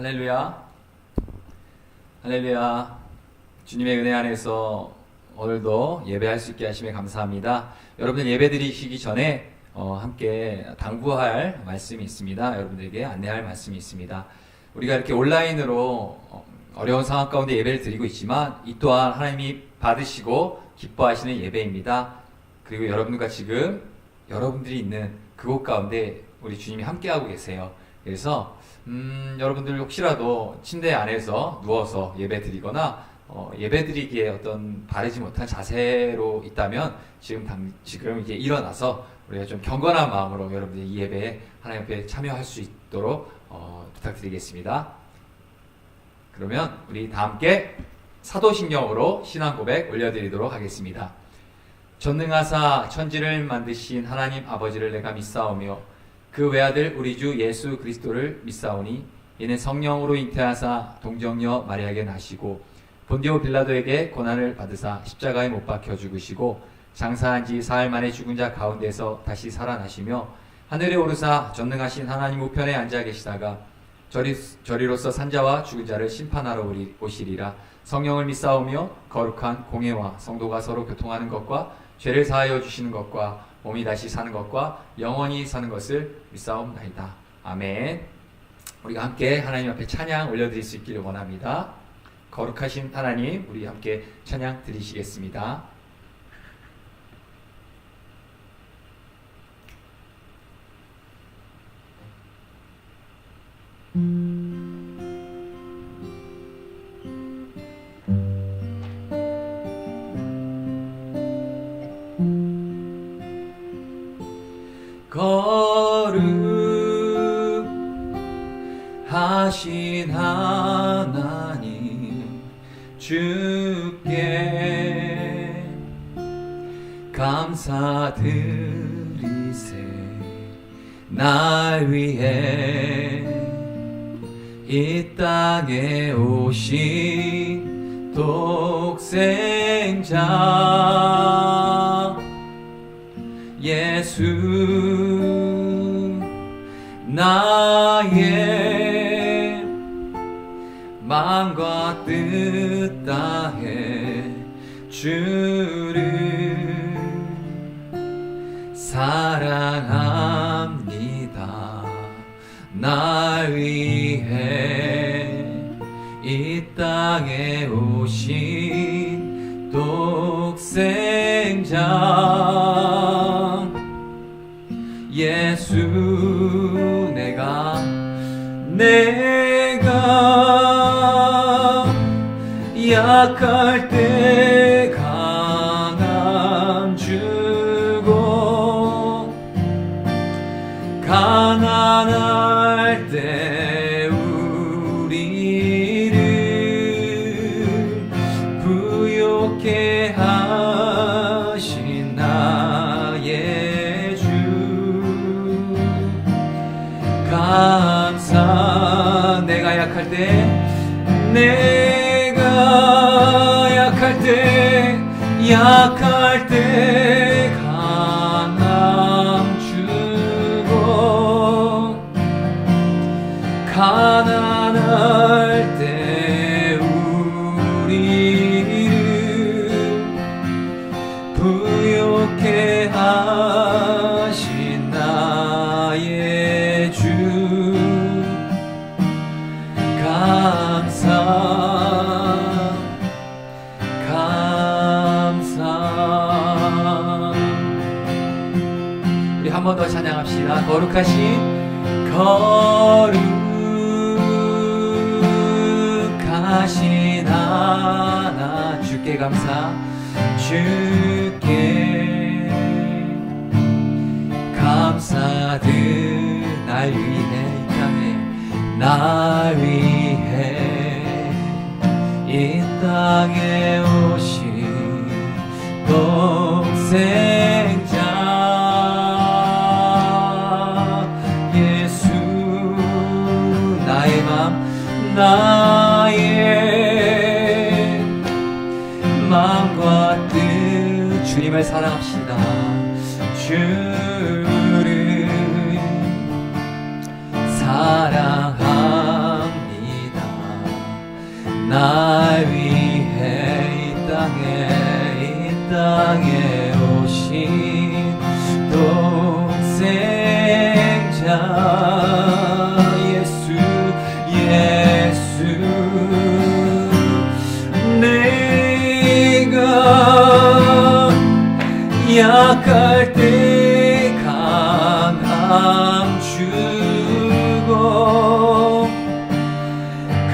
할렐루야. 할렐루야. 주님의 은혜 안에서 오늘도 예배할 수 있게 하심에 감사합니다. 여러분들 예배 드리시기 전에 함께 당부할 말씀이 있습니다. 여러분들에게 안내할 말씀이 있습니다. 우리가 이렇게 온라인으로 어려운 상황 가운데 예배를 드리고 있지만 이 또한 하나님이 받으시고 기뻐하시는 예배입니다. 그리고 여러분과 지금 여러분들이 있는 그곳 가운데 우리 주님이 함께하고 계세요. 그래서 여러분들 혹시라도 침대 안에서 누워서 예배 드리거나 예배 드리기에 어떤 바르지 못한 자세로 있다면 지금 이제 일어나서 우리가 좀 경건한 마음으로 여러분들 이 예배에 하나님 앞에 참여할 수 있도록 부탁드리겠습니다. 그러면 우리 다 함께 사도신경으로 신앙 고백 올려드리도록 하겠습니다. 전능하사 천지를 만드신 하나님 아버지를 내가 믿사오며 그 외아들 우리 주 예수 그리스도를 믿사오니 이는 성령으로 잉태하사 동정녀 마리아에게 나시고 본디오 빌라도에게 고난을 받으사 십자가에 못 박혀 죽으시고 장사한 지 사흘 만에 죽은 자 가운데서 다시 살아나시며 하늘에 오르사 전능하신 하나님 우편에 앉아 계시다가 저리로서 산자와 죽은 자를 심판하러 오시리라. 성령을 믿사오며 거룩한 공회와 성도가 서로 교통하는 것과 죄를 사하여 주시는 것과 몸이 다시 사는 것과 영원히 사는 것을 믿사옵나이다. 아멘. 우리가 함께 하나님 앞에 찬양 올려드릴 수 있기를 원합니다. 거룩하신 하나님, 우리 함께 찬양 드리시겠습니다. 거룩하신 하나님 주께 감사드리세. 날 위해 이 땅에 오신 독생자 예수 나의 마음과 뜻 다해 주를 사랑합니다. 날 위해 이 땅에 오신 독생자 예수 내가 약할 때 강함 주고 가난할 때 우리를 부욕해 하신 나의 주 감사. 내가 약할 때 강함 주고 가난할 때 우리를 부욕해 하신 나의 주 감사. 한 번 더 찬양합시다. 거룩하신 하나 주께 감사. 주께 감사드. 날 위해 이 땅에 날 위해 이 땅에 오신 독생자 나의 마음과 뜻 주님을 사랑합시다. 주를 사랑합니다. 약할 때 강함 주고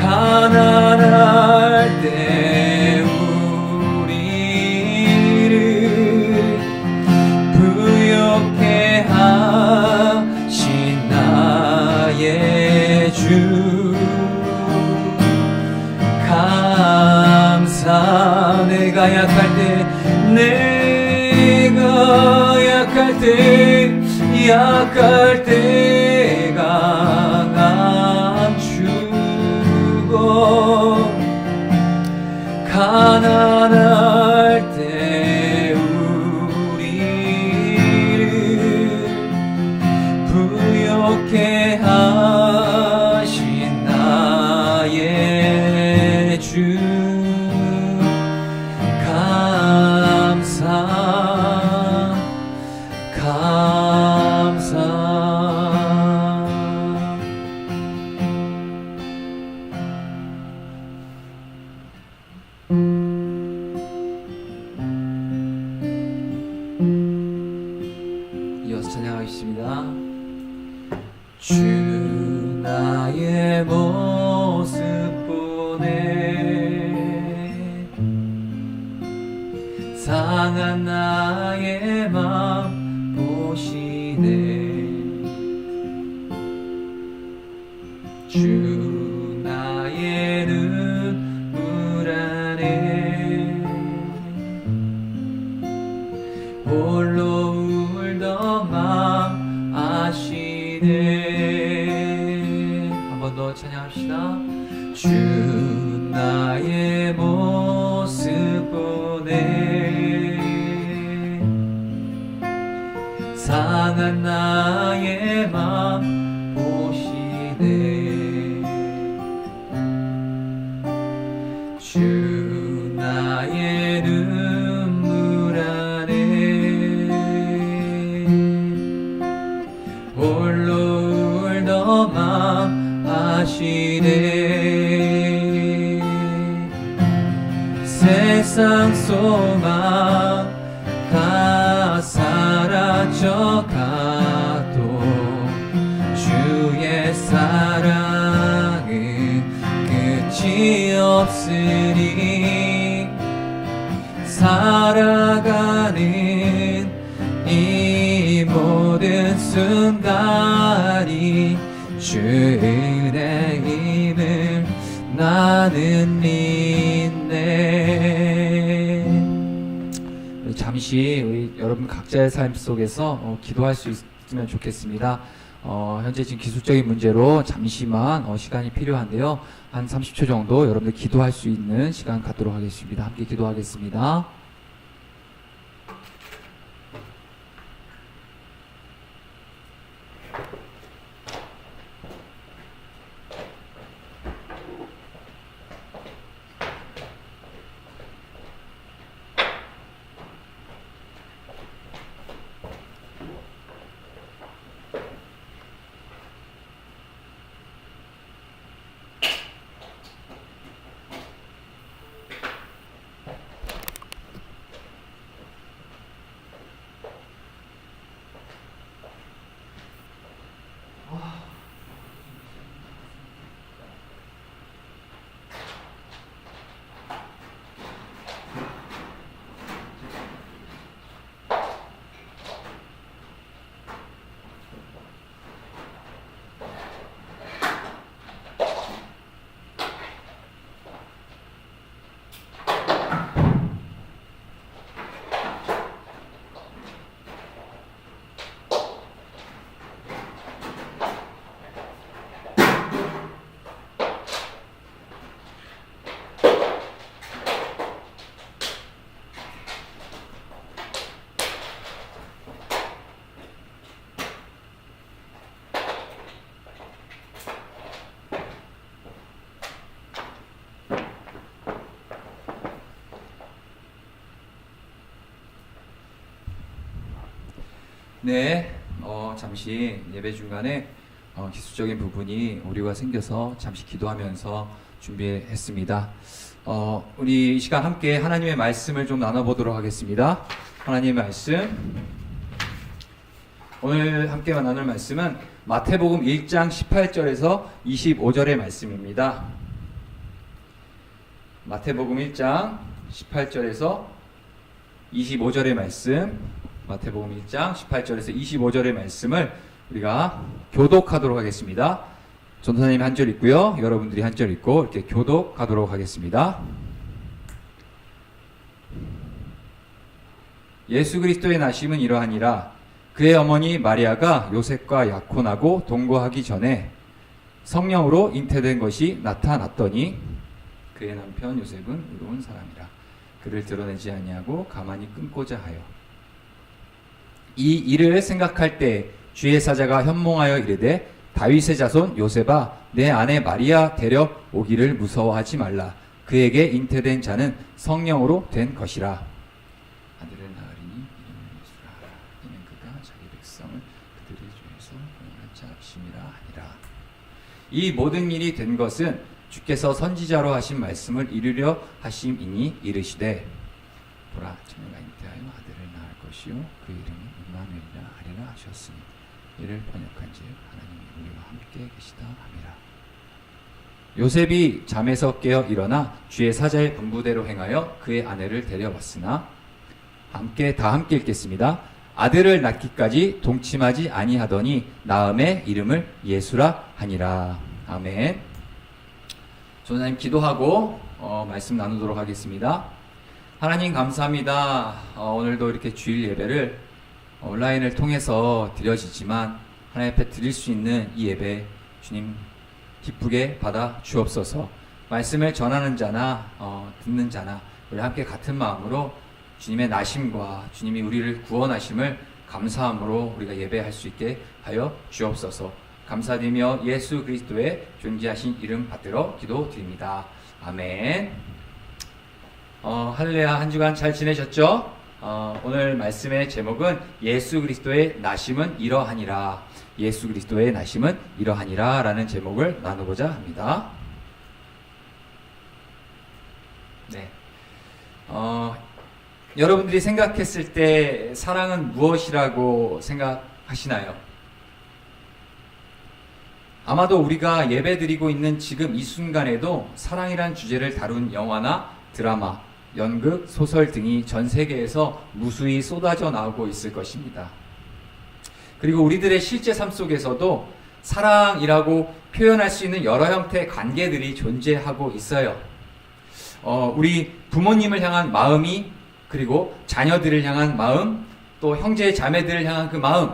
가난할 때 우리를 부욕해 하신 나의 주 감사. 내가 약할 때 강함 주고 가난할 때 우리를 부욕해 하신 나의 주 감사. 이어서 찬양하겠습니다. 주 나의 모습 보네 상한 나의 맘 보시네 주 나의 눈물 안에 홀로 울던 맘 아시네. 한 번 더 찬양합시다. 주 나의 모습 보네 상한 나의 맘 보시네 주 나의 눈물 안에 홀로 울던 맘 아시네. 세상 소망 다 사라져가도 주의 사랑은 끝이 없으니 살아가는 이 모든 순간이 주 은혜임을 나는 믿네. 잠시 우리 여러분 각자의 삶 속에서 기도할 수 있으면 좋겠습니다. 현재 지금 기술적인 문제로 잠시만 시간이 필요한데요. 한 30초 정도 여러분들 기도할 수 있는 시간 갖도록 하겠습니다. 함께 기도하겠습니다. 네, 잠시 예배 중간에 기술적인 부분이 오류가 생겨서 잠시 기도하면서 준비했습니다. 우리 이 시간 함께 하나님의 말씀을 좀 나눠보도록 하겠습니다. 하나님의 말씀, 오늘 함께 나눌 말씀은 마태복음 1장 18절에서 25절의 말씀입니다. 마태복음 1장 18절에서 25절의 말씀, 마태복음 1장 18절에서 25절의 말씀을 우리가 교독하도록 하겠습니다. 전도사님이 한 절 읽고요, 여러분들이 한 절 읽고 이렇게 교독하도록 하겠습니다. 예수 그리스도의 나심은 이러하니라. 그의 어머니 마리아가 요셉과 약혼하고 동거하기 전에 성령으로 잉태된 것이 나타났더니 그의 남편 요셉은 의로운 사람이라. 그를 드러내지 아니하고 가만히 끊고자 하여. 이 일을 생각할 때 주의 사자가 현몽하여 이르되 다윗의 자손 요셉아, 내 아내 마리아 데려 오기를 무서워하지 말라. 그에게 잉태된 자는 성령으로 된 것이라. 아들을 낳으리니 이름을 예수라 하라. 이는 그가 자기 백성을 그들의 죄에서 구원할 자심이라 하니라. 이 모든 일이 된 것은 주께서 선지자로 하신 말씀을 이루려 하심이니 이르시되 보라, 처녀가 잉태하여 아들을 낳을 것이요 그 이름이 임마누엘이라 하리라 하셨으니 이를 번역한즉 하나님이 우리와 함께 계시다 함이라. 요셉이 잠에서 깨어 일어나 주의 사자의 분부대로 행하여 그의 아내를 데려왔으나 다 함께 읽겠습니다. 아들을 낳기까지 동침하지 아니하더니 낳음의 이름을 예수라 하니라. 아멘. 전사님 기도하고 말씀 나누도록 하겠습니다. 하나님 감사합니다. 오늘도 이렇게 주일 예배를 온라인을 통해서 드려지지만 하나님 앞에 드릴 수 있는 이 예배 주님 기쁘게 받아 주옵소서. 말씀을 전하는 자나 듣는 자나 우리 함께 같은 마음으로 주님의 나심과 주님이 우리를 구원하심을 감사함으로 우리가 예배할 수 있게 하여 주옵소서. 감사드리며 예수 그리스도의 존귀하신 이름 받들어 기도드립니다. 아멘. 할렐루야. 한 주간 잘 지내셨죠? 오늘 말씀의 제목은 예수 그리스도의 나심은 이러하니라. 예수 그리스도의 나심은 이러하니라 라는 제목을 나누고자 합니다. 네. 여러분들이 생각했을 때 사랑은 무엇이라고 생각하시나요? 아마도 우리가 예배드리고 있는 지금 이 순간에도 사랑이란 주제를 다룬 영화나 드라마, 연극, 소설 등이 전 세계에서 무수히 쏟아져 나오고 있을 것입니다. 그리고 우리들의 실제 삶 속에서도 사랑이라고 표현할 수 있는 여러 형태의 관계들이 존재하고 있어요. 우리 부모님을 향한 마음이, 그리고 자녀들을 향한 마음, 또 형제 자매들을 향한 그 마음,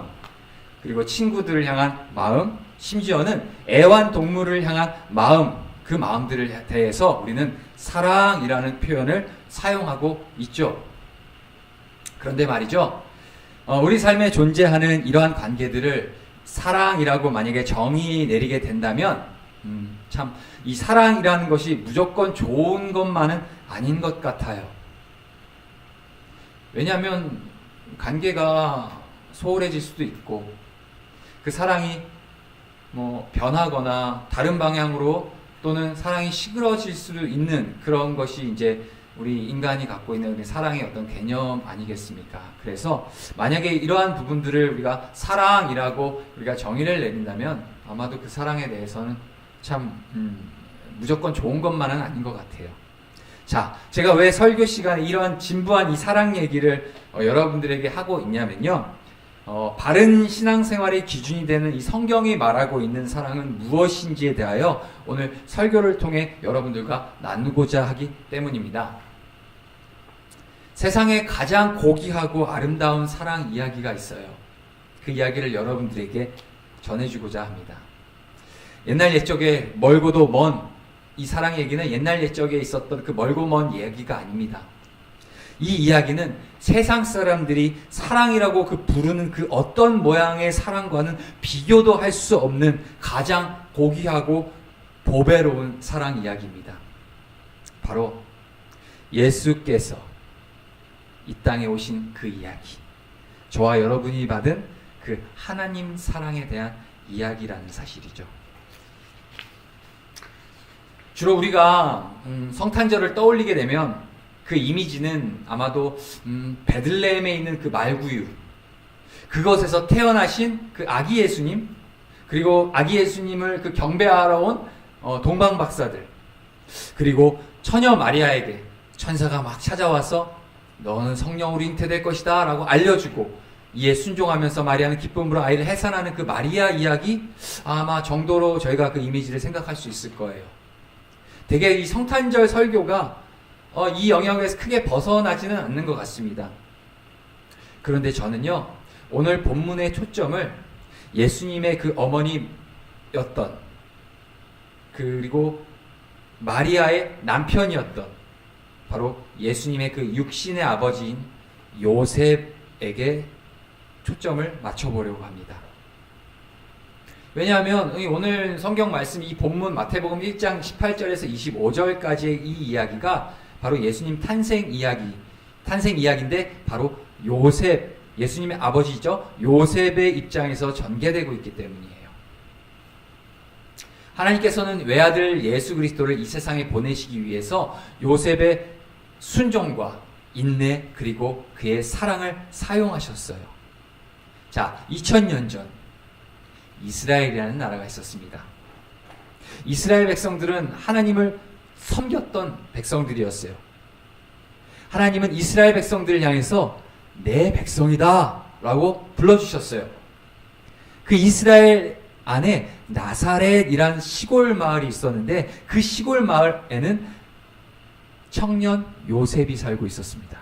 그리고 친구들을 향한 마음, 심지어는 애완동물을 향한 마음, 그 마음들을 대해서 우리는 사랑이라는 표현을 사용하고 있죠. 그런데 말이죠, 우리 삶에 존재하는 이러한 관계들을 사랑이라고 만약에 정의 내리게 된다면 참 이 사랑이라는 것이 무조건 좋은 것만은 아닌 것 같아요. 왜냐하면 관계가 소홀해질 수도 있고 그 사랑이 변하거나 다른 방향으로 또는 사랑이 시끄러질 수도 있는 그런 것이 이제 우리 인간이 갖고 있는 사랑의 어떤 개념 아니겠습니까? 그래서 만약에 이러한 부분들을 우리가 사랑이라고 우리가 정의를 내린다면 아마도 그 사랑에 대해서는 참 무조건 좋은 것만은 아닌 것 같아요. 자, 제가 왜 설교 시간에 이러한 진부한 이 사랑 얘기를 여러분들에게 하고 있냐면요, 바른 신앙생활의 기준이 되는 이 성경이 말하고 있는 사랑은 무엇인지에 대하여 오늘 설교를 통해 여러분들과 나누고자 하기 때문입니다. 세상에 가장 고귀하고 아름다운 사랑 이야기가 있어요. 그 이야기를 여러분들에게 전해주고자 합니다. 옛날 옛적에 멀고도 먼 이 사랑 얘기는 옛날 옛적에 있었던 그 멀고 먼 얘기가 아닙니다. 이 이야기는 세상 사람들이 사랑이라고 부르는 그 어떤 모양의 사랑과는 비교도 할 수 없는 가장 고귀하고 보배로운 사랑 이야기입니다. 바로 예수께서 이 땅에 오신 그 이야기, 저와 여러분이 받은 그 하나님 사랑에 대한 이야기라는 사실이죠. 주로 우리가 성탄절을 떠올리게 되면 그 이미지는 아마도 베들레헴에 있는 그 말구유, 그것에서 태어나신 그 아기 예수님, 그리고 아기 예수님을 그 경배하러 온 동방 박사들, 그리고 처녀 마리아에게 천사가 막 찾아와서 너는 성령으로 잉태될 것이다 라고 알려주고 이에 순종하면서 마리아는 기쁨으로 아이를 해산하는 그 마리아 이야기, 아마 정도로 저희가 그 이미지를 생각할 수 있을 거예요. 되게 이 성탄절 설교가 이 영역에서 크게 벗어나지는 않는 것 같습니다. 그런데 저는요, 오늘 본문의 초점을 예수님의 그 어머니였던, 그리고 마리아의 남편이었던 바로 예수님의 그 육신의 아버지인 요셉에게 초점을 맞춰보려고 합니다. 왜냐하면 오늘 성경 말씀, 이 본문 마태복음 1장 18절에서 25절까지의 이 이야기가 바로 예수님 탄생 이야기인데 바로 요셉, 예수님의 아버지죠, 요셉의 입장에서 전개되고 있기 때문이에요. 하나님께서는 외아들 예수 그리스도를 이 세상에 보내시기 위해서 요셉의 순종과 인내, 그리고 그의 사랑을 사용하셨어요. 자, 2000년 전 이스라엘이라는 나라가 있었습니다. 이스라엘 백성들은 하나님을 섬겼던 백성들이었어요. 하나님은 이스라엘 백성들을 향해서 내 백성이다 라고 불러주셨어요. 그 이스라엘 안에 나사렛이란 시골 마을이 있었는데 그 시골 마을에는 청년 요셉이 살고 있었습니다.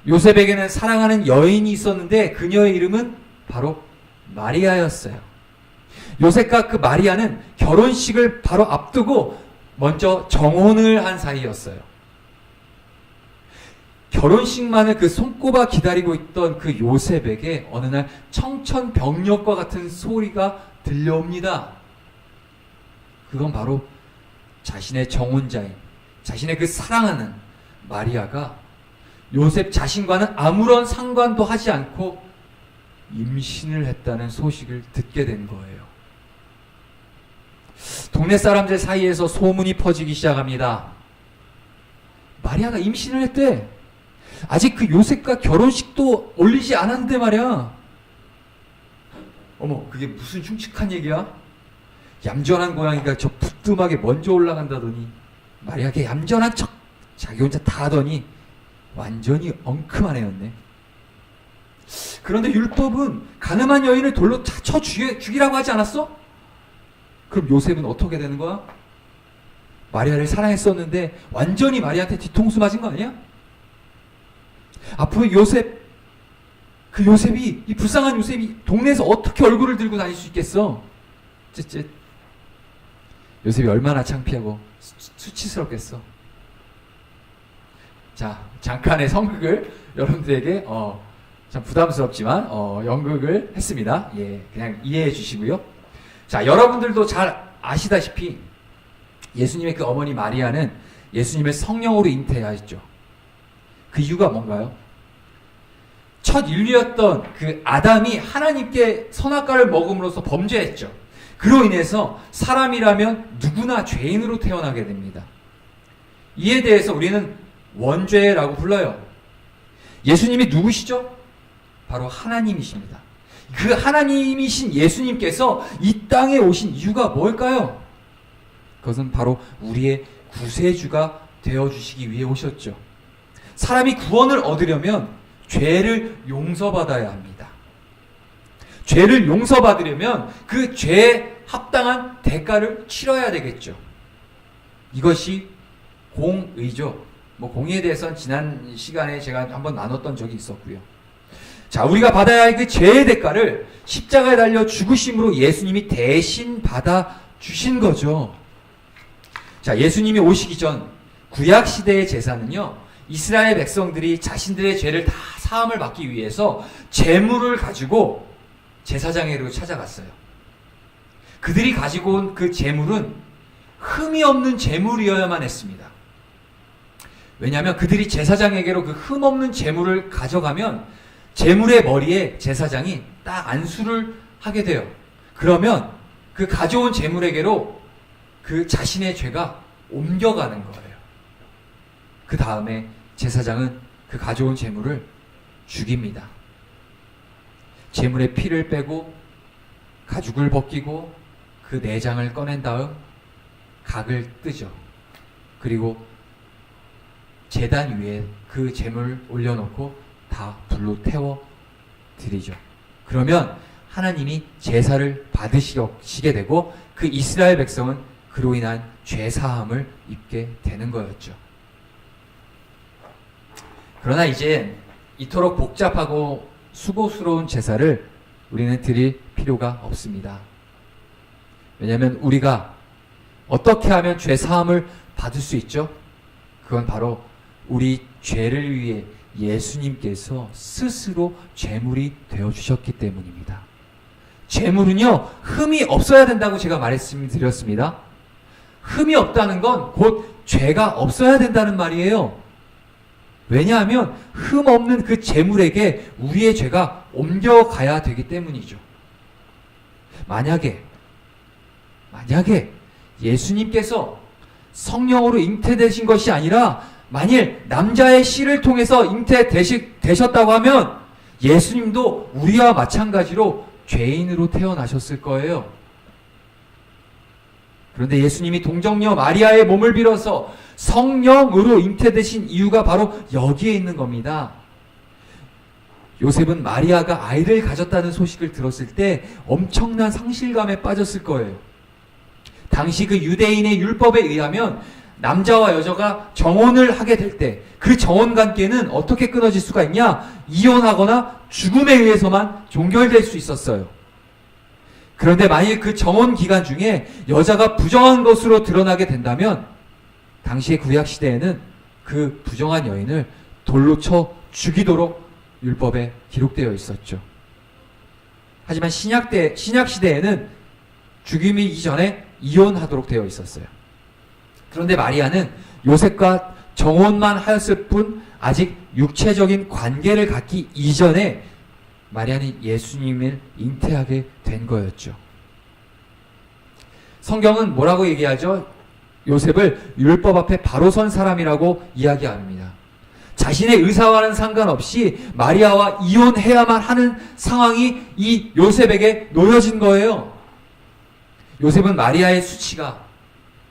요셉에게는 사랑하는 여인이 있었는데 그녀의 이름은 바로 마리아였어요. 요셉과 그 마리아는 결혼식을 바로 앞두고 먼저 정혼을 한 사이였어요. 결혼식만을 그 손꼽아 기다리고 있던 그 요셉에게 어느 날 청천벽력과 같은 소리가 들려옵니다. 그건 바로 자신의 정혼자인, 자신의 그 사랑하는 마리아가 요셉 자신과는 아무런 상관도 하지 않고 임신을 했다는 소식을 듣게 된 거예요. 동네 사람들 사이에서 소문이 퍼지기 시작합니다. 마리아가 임신을 했대. 아직 그 요셉과 결혼식도 올리지 않았는데 말이야. 어머, 그게 무슨 흉측한 얘기야? 얌전한 고양이가 저 부뚜막에 먼저 올라간다더니 마리아가 얌전한 척 자기 혼자 다 하더니 완전히 엉큼한 애였네. 그런데 율법은 가늠한 여인을 돌로 쳐 죽이라고 하지 않았어? 그럼 요셉은 어떻게 되는 거야? 마리아를 사랑했었는데 완전히 마리아한테 뒤통수 맞은 거 아니야? 앞으로 그 요셉이, 이 불쌍한 요셉이 동네에서 어떻게 얼굴을 들고 다닐 수 있겠어? 쯧쯧. 요셉이 얼마나 창피하고 수치스럽겠어. 자, 잠깐의 성극을 여러분들에게 참 부담스럽지만 연극을 했습니다. 예, 그냥 이해해 주시고요. 자, 여러분들도 잘 아시다시피 예수님의 그 어머니 마리아는 예수님을 성령으로 잉태하였죠. 그 이유가 뭔가요? 첫 인류였던 그 아담이 하나님께 선악과를 먹음으로써 범죄했죠. 그로 인해서 사람이라면 누구나 죄인으로 태어나게 됩니다. 이에 대해서 우리는 원죄라고 불러요. 예수님이 누구시죠? 바로 하나님이십니다. 그 하나님이신 예수님께서 이 땅에 오신 이유가 뭘까요? 그것은 바로 우리의 구세주가 되어주시기 위해 오셨죠. 사람이 구원을 얻으려면 죄를 용서받아야 합니다. 죄를 용서받으려면 그 죄에 합당한 대가를 치러야 되겠죠. 이것이 공의죠. 공의에 대해서는 지난 시간에 제가 한번 나눴던 적이 있었고요. 자, 우리가 받아야 할 그 죄의 대가를 십자가에 달려 죽으심으로 예수님이 대신 받아 주신 거죠. 자, 예수님이 오시기 전 구약 시대의 제사는요, 이스라엘 백성들이 자신들의 죄를 다 사함을 받기 위해서 제물을 가지고 제사장에게로 찾아갔어요. 그들이 가지고 온 그 제물은 흠이 없는 제물이어야만 했습니다. 왜냐하면 그들이 제사장에게로 그 흠 없는 제물을 가져가면 제물의 머리에 제사장이 딱 안수를 하게 돼요. 그러면 그 가져온 제물에게로 그 자신의 죄가 옮겨가는 거예요. 그 다음에 제사장은 그 가져온 제물을 죽입니다. 제물의 피를 빼고 가죽을 벗기고 그 내장을 꺼낸 다음 각을 뜨죠. 그리고 제단 위에 그 제물을 올려놓고 다 불로 태워 드리죠. 그러면 하나님이 제사를 받으시게 되고 그 이스라엘 백성은 그로 인한 죄사함을 입게 되는 거였죠. 그러나 이제 이토록 복잡하고 수고스러운 제사를 우리는 드릴 필요가 없습니다. 왜냐하면 우리가 어떻게 하면 죄사함을 받을 수 있죠? 그건 바로 우리 죄를 위해 예수님께서 스스로 제물이 되어주셨기 때문입니다. 제물은요, 흠이 없어야 된다고 제가 말씀드렸습니다. 흠이 없다는 건 곧 죄가 없어야 된다는 말이에요. 왜냐하면 흠 없는 그 제물에게 우리의 죄가 옮겨가야 되기 때문이죠. 만약에 예수님께서 성령으로 잉태되신 것이 아니라 만일 남자의 씨를 통해서 잉태되셨다고 하면 예수님도 우리와 마찬가지로 죄인으로 태어나셨을 거예요. 그런데 예수님이 동정녀 마리아의 몸을 빌어서 성령으로 잉태되신 이유가 바로 여기에 있는 겁니다. 요셉은 마리아가 아이를 가졌다는 소식을 들었을 때 엄청난 상실감에 빠졌을 거예요. 당시 그 유대인의 율법에 의하면 남자와 여자가 정혼을 하게 될 때 그 정혼 관계는 어떻게 끊어질 수가 있냐? 이혼하거나 죽음에 의해서만 종결될 수 있었어요. 그런데 만일 그 정혼 기간 중에 여자가 부정한 것으로 드러나게 된다면 당시의 구약시대에는 그 부정한 여인을 돌로 쳐 죽이도록 율법에 기록되어 있었죠. 하지만 신약시대에는 죽임이 이전에 이혼하도록 되어 있었어요. 그런데 마리아는 요셉과 정혼만 하였을 뿐 아직 육체적인 관계를 갖기 이전에 마리아는 예수님을 잉태하게 된 거였죠. 성경은 뭐라고 얘기하죠? 요셉을 율법 앞에 바로 선 사람이라고 이야기합니다. 자신의 의사와는 상관없이 마리아와 이혼해야만 하는 상황이 이 요셉에게 놓여진 거예요. 요셉은 마리아의 수치가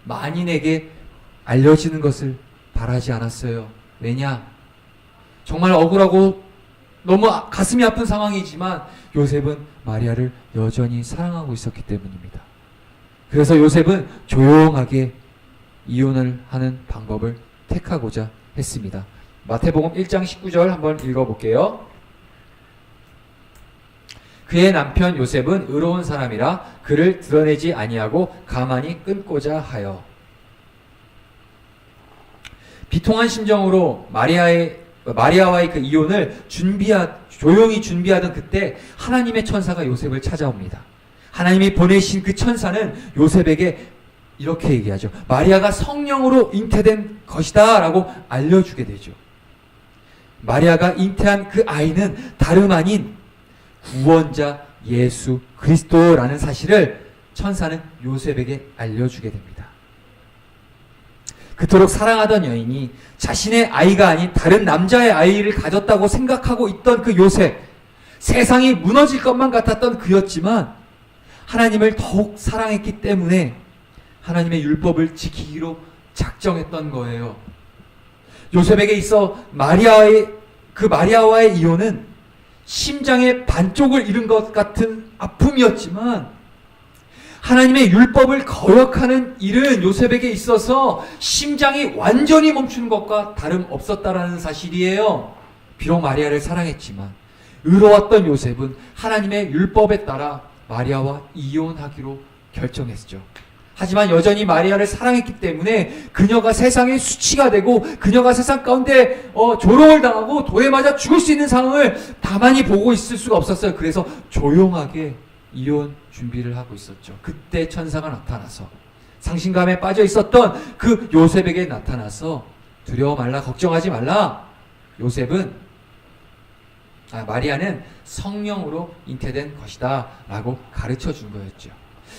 만인에게 알려지는 것을 바라지 않았어요. 왜냐? 정말 억울하고 너무 가슴이 아픈 상황이지만 요셉은 마리아를 여전히 사랑하고 있었기 때문입니다. 그래서 요셉은 조용하게 이혼을 하는 방법을 택하고자 했습니다. 마태복음 1장 19절 한번 읽어볼게요. 그의 남편 요셉은 의로운 사람이라 그를 드러내지 아니하고 가만히 끊고자 하여. 비통한 심정으로 마리아와의 그 이혼을 조용히 준비하던 그때 하나님의 천사가 요셉을 찾아옵니다. 하나님이 보내신 그 천사는 요셉에게 이렇게 얘기하죠. 마리아가 성령으로 잉태된 것이다 라고 알려주게 되죠. 마리아가 잉태한 그 아이는 다름 아닌 구원자 예수 그리스도라는 사실을 천사는 요셉에게 알려주게 됩니다. 그토록 사랑하던 여인이 자신의 아이가 아닌 다른 남자의 아이를 가졌다고 생각하고 있던 그 요셉, 세상이 무너질 것만 같았던 그였지만 하나님을 더욱 사랑했기 때문에 하나님의 율법을 지키기로 작정했던 거예요. 요셉에게 있어 마리아와의 이혼은 심장의 반쪽을 잃은 것 같은 아픔이었지만 하나님의 율법을 거역하는 일은 요셉에게 있어서 심장이 완전히 멈추는 것과 다름없었다라는 사실이에요. 비록 마리아를 사랑했지만 의로웠던 요셉은 하나님의 율법에 따라 마리아와 이혼하기로 결정했죠. 하지만 여전히 마리아를 사랑했기 때문에 그녀가 세상의 수치가 되고 그녀가 세상 가운데 조롱을 당하고 돌에 맞아 죽을 수 있는 상황을 가만히 보고 있을 수가 없었어요. 그래서 조용하게 이혼 준비를 하고 있었죠. 그때 천사가 나타나서 상심감에 빠져 있었던 그 요셉에게 나타나서 두려워 말라, 걱정하지 말라. 마리아는 성령으로 잉태된 것이다 라고 가르쳐 준 거였죠.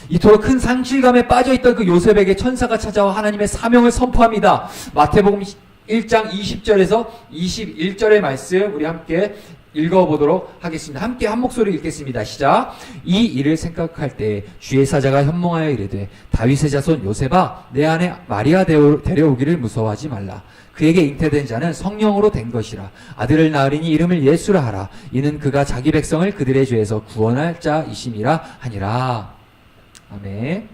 이토록 큰 상실감에 빠져있던 그 요셉에게 천사가 찾아와 하나님의 사명을 선포합니다. 마태복음 1장 20절에서 21절의 말씀 우리 함께 읽어보도록 하겠습니다. 함께 한 목소리 읽겠습니다. 시작. 이 일을 생각할 때 주의 사자가 현몽하여 이르되 다윗의 자손 요셉아 내 아내 마리아 데려오기를 무서워하지 말라. 그에게 잉태된 자는 성령으로 된 것이라. 아들을 낳으리니 이름을 예수라 하라. 이는 그가 자기 백성을 그들의 죄에서 구원할 자이심이라 하니라. 아멘.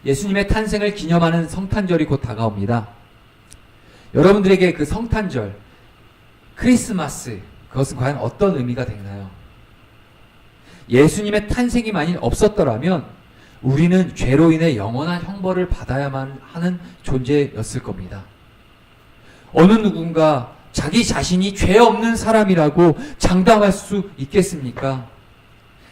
예수님의 탄생을 기념하는 성탄절이 곧 다가옵니다. 여러분들에게 그 성탄절, 크리스마스, 그것은 과연 어떤 의미가 되나요? 예수님의 탄생이 만일 없었더라면 우리는 죄로 인해 영원한 형벌을 받아야만 하는 존재였을 겁니다. 어느 누군가 자기 자신이 죄 없는 사람이라고 장담할 수 있겠습니까?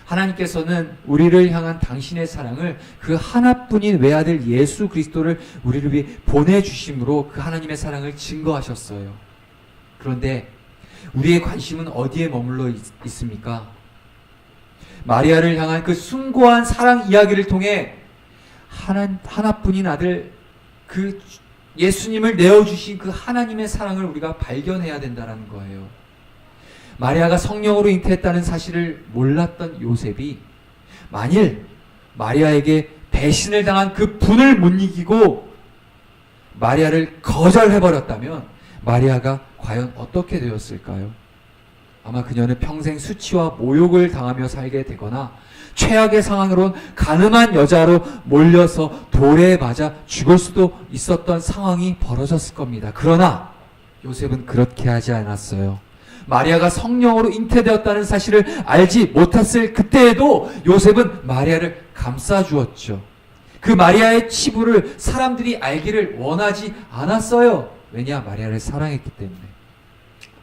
하나님께서는 우리를 향한 당신의 사랑을 그 하나뿐인 외아들 예수 그리스도를 우리를 위해 보내주심으로 그 하나님의 사랑을 증거하셨어요. 그런데 우리의 관심은 어디에 머물러 있습니까? 마리아를 향한 그 숭고한 사랑 이야기를 통해 하나뿐인 아들 그 예수님을 내어주신 그 하나님의 사랑을 우리가 발견해야 된다는 거예요. 마리아가 성령으로 잉태했다는 사실을 몰랐던 요셉이 만일 마리아에게 배신을 당한 그 분을 못 이기고 마리아를 거절해버렸다면 마리아가 과연 어떻게 되었을까요? 아마 그녀는 평생 수치와 모욕을 당하며 살게 되거나 최악의 상황으론 가늠한 여자로 몰려서 돌에 맞아 죽을 수도 있었던 상황이 벌어졌을 겁니다. 그러나 요셉은 그렇게 하지 않았어요. 마리아가 성령으로 잉태되었다는 사실을 알지 못했을 그때에도 요셉은 마리아를 감싸주었죠. 그 마리아의 치부를 사람들이 알기를 원하지 않았어요. 왜냐? 마리아를 사랑했기 때문에.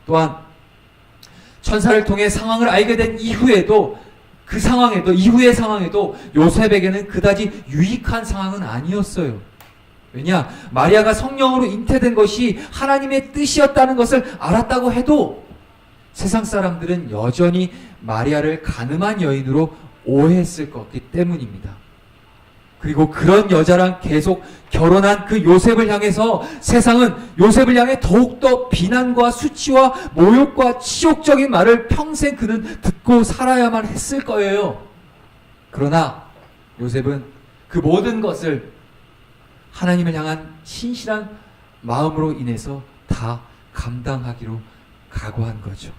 또한 천사를 통해 상황을 알게 된 이후에도 이후의 상황에도 요셉에게는 그다지 유익한 상황은 아니었어요. 왜냐? 마리아가 성령으로 잉태된 것이 하나님의 뜻이었다는 것을 알았다고 해도 세상 사람들은 여전히 마리아를 가늠한 여인으로 오해했을 거기 때문입니다. 그리고 그런 여자랑 계속 결혼한 그 요셉을 향해서 세상은 요셉을 향해 더욱더 비난과 수치와 모욕과 치욕적인 말을 평생 그는 듣고 살아야만 했을 거예요. 그러나 요셉은 그 모든 것을 하나님을 향한 신실한 마음으로 인해서 다 감당하기로 각오한 거죠.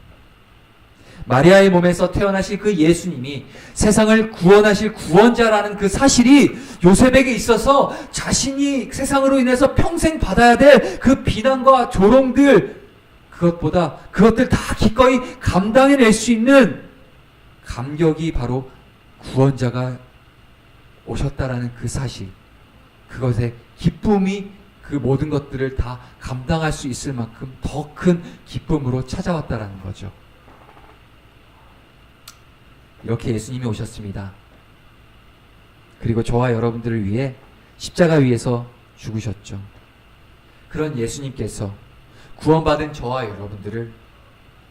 마리아의 몸에서 태어나실 그 예수님이 세상을 구원하실 구원자라는 그 사실이 요셉에게 있어서 자신이 세상으로 인해서 평생 받아야 될 그 비난과 조롱들, 그것들 다 기꺼이 감당해낼 수 있는 감격이 바로 구원자가 오셨다라는 그 사실, 그것의 기쁨이 그 모든 것들을 다 감당할 수 있을 만큼 더 큰 기쁨으로 찾아왔다라는 거죠. 이렇게 예수님이 오셨습니다. 그리고 저와 여러분들을 위해 십자가 위에서 죽으셨죠. 그런 예수님께서 구원받은 저와 여러분들을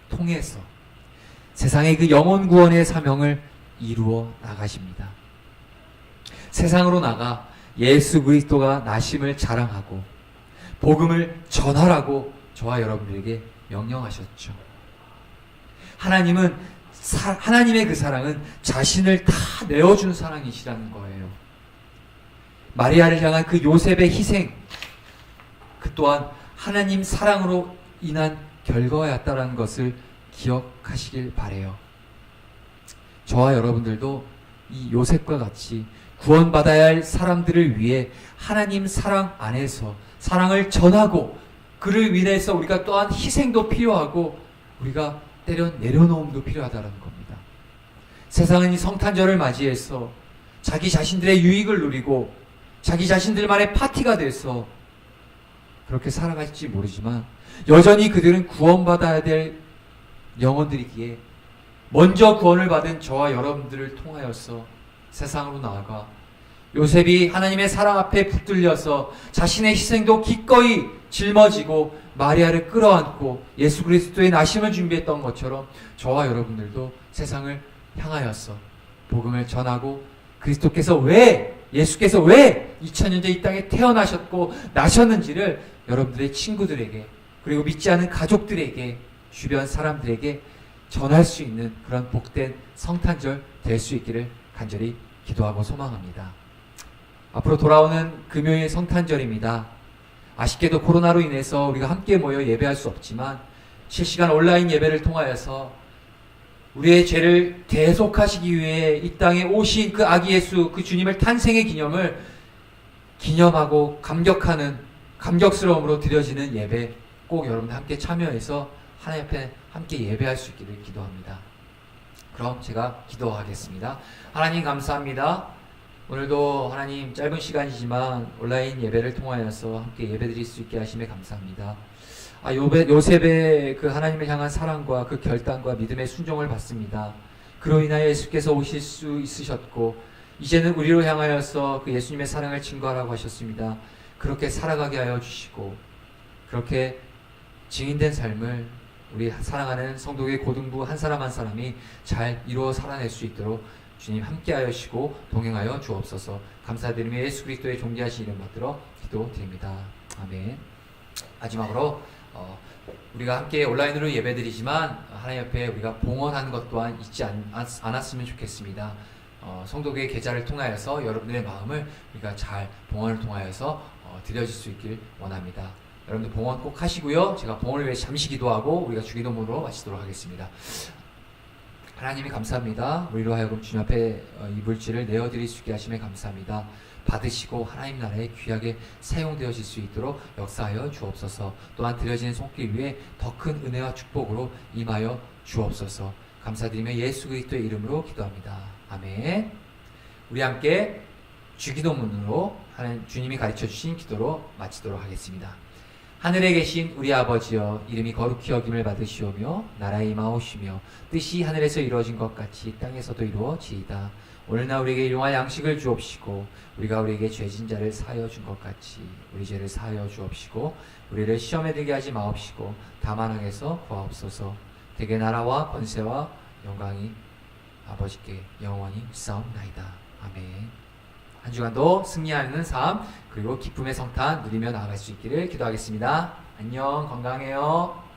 통해서 세상의 그 영혼 구원의 사명을 이루어 나가십니다. 세상으로 나가 예수 그리스도가 나심을 자랑하고 복음을 전하라고 저와 여러분들에게 명령하셨죠. 하나님의 그 사랑은 자신을 다 내어준 사랑이시라는 거예요. 마리아를 향한 그 요셉의 희생, 그 또한 하나님 사랑으로 인한 결과였다라는 것을 기억하시길 바라요. 저와 여러분들도 이 요셉과 같이 구원받아야 할 사람들을 위해 하나님 사랑 안에서 사랑을 전하고 그를 위해서 우리가 또한 희생도 필요하고 우리가 때론 내려놓음도 필요하다는 겁니다. 세상은 이 성탄절을 맞이해서 자기 자신들의 유익을 누리고 자기 자신들만의 파티가 돼서 그렇게 살아갈지 모르지만 여전히 그들은 구원받아야 될 영혼들이기에 먼저 구원을 받은 저와 여러분들을 통하여서 세상으로 나아가 요셉이 하나님의 사랑 앞에 붙들려서 자신의 희생도 기꺼이 짊어지고 마리아를 끌어안고 예수 그리스도의 나심을 준비했던 것처럼 저와 여러분들도 세상을 향하여서 복음을 전하고 예수께서 왜 2000년 전 이 땅에 태어나셨고 나셨는지를 여러분들의 친구들에게, 그리고 믿지 않은 가족들에게, 주변 사람들에게 전할 수 있는 그런 복된 성탄절 될 수 있기를 간절히 기도하고 소망합니다. 앞으로 돌아오는 금요일 성탄절입니다. 아쉽게도 코로나로 인해서 우리가 함께 모여 예배할 수 없지만 실시간 온라인 예배를 통하여서 우리의 죄를 대속하시기 위해 이 땅에 오신 그 아기 예수, 그 주님을 탄생의 기념을 기념하고 감격스러움으로 드려지는 예배, 꼭 여러분들 함께 참여해서 하나님 앞에 함께 예배할 수 있기를 기도합니다. 그럼 제가 기도하겠습니다. 하나님 감사합니다. 오늘도 하나님 짧은 시간이지만 온라인 예배를 통하여서 함께 예배드릴 수 있게 하심에 감사합니다. 요셉의 그 하나님을 향한 사랑과 그 결단과 믿음의 순종을 받습니다. 그로 인하여 예수께서 오실 수 있으셨고 이제는 우리로 향하여서 그 예수님의 사랑을 증거하라고 하셨습니다. 그렇게 살아가게 하여 주시고 그렇게 증인된 삶을 우리 사랑하는 성도의 고등부 한 사람 한 사람이 잘 이루어 살아낼 수 있도록 주님 함께하여 주시고 동행하여 주옵소서. 감사드리며 예수 그리스도의 존귀하신 이름 받들어 기도드립니다. 아멘. 마지막으로 우리가 함께 온라인으로 예배드리지만 하나님 앞에 우리가 봉헌하는 것 또한 잊지 않았으면 좋겠습니다. 성도교회 계좌를 통하여서 여러분들의 마음을 우리가 잘 봉헌을 통하여서 드려질 수 있길 원합니다. 여러분들 봉헌 꼭 하시고요. 제가 봉헌을 위해 잠시 기도하고 우리가 주기도문으로 마치도록 하겠습니다. 하나님이 감사합니다. 우리로 하여금 주님 앞에 이 물질을 내어드릴 수 있게 하심에 감사합니다. 받으시고 하나님 나라에 귀하게 사용되어질 수 있도록 역사하여 주옵소서. 또한 드려지는 손길 위에 더 큰 은혜와 축복으로 임하여 주옵소서. 감사드리며 예수 그리스도의 이름으로 기도합니다. 아멘. 우리 함께 주기도문으로 하나님 주님이 가르쳐 주신 기도로 마치도록 하겠습니다. 하늘에 계신 우리 아버지여, 이름이 거룩히 여김을 받으시오며 나라에 임하오시며 뜻이 하늘에서 이루어진 것 같이 땅에서도 이루어지이다. 오늘날 우리에게 일용할 양식을 주옵시고 우리가 우리에게 죄진 자를 사하여 준 것 같이 우리 죄를 사하여 주옵시고 우리를 시험에 들게 하지 마옵시고 다만 악에서 구하옵소서. 대개 나라와 권세와 영광이 아버지께 영원히 있사옵나이다. 아멘. 한 주간도 승리하는 삶 그리고 기쁨의 성탄 누리며 나아갈 수 있기를 기도하겠습니다. 안녕, 건강해요.